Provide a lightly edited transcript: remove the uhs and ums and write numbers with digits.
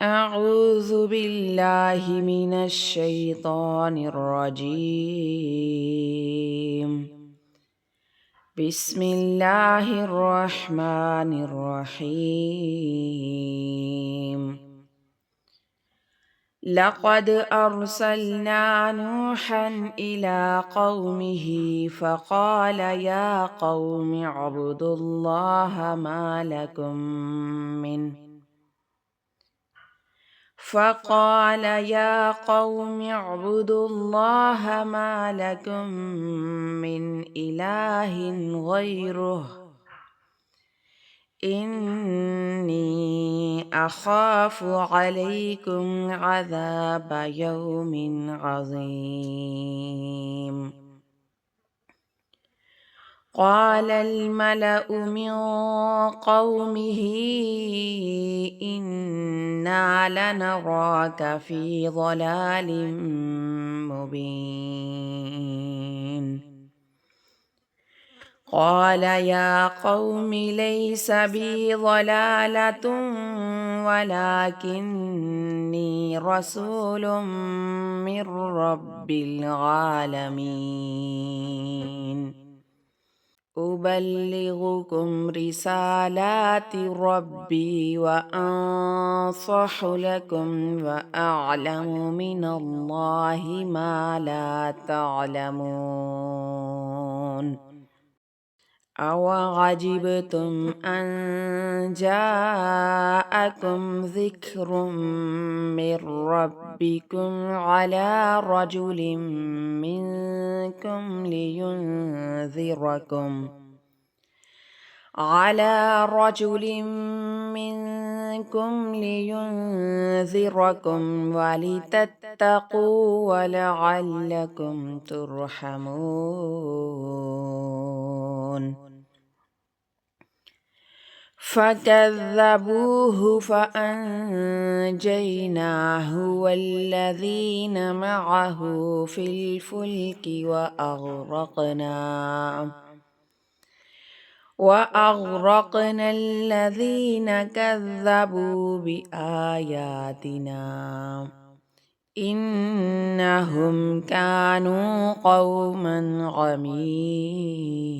أعوذ بالله من الشيطان الرجيم. بسم الله الرحمن الرحيم. لقد أرسلنا نوحا إلى قومه فقال يا قوم اعبدوا الله ما لكم من فقال يا قوم اعبدوا الله ما لكم من إله غيره إني أخاف عليكم عذاب يوم عظيم. قال الملأ من قومه إنا لنراك في ضلال مبين. قال يا قوم ليس بي ضلالة ولكني رسول من رب العالمين. أبلغكم رسالات ربي وأنصح لكم وأعلم من الله ما لا تعلمون. أوعجبتم أن جاءكم ذكر من ربكم على رجل منكم لينذركم ولتتقوا ولعلكم ترحمون. فكذبوه فأنجيناه والذين معه في الفلك وأغرقنا الذين كذبوا بآياتنا إنهم كانوا قوما عمين.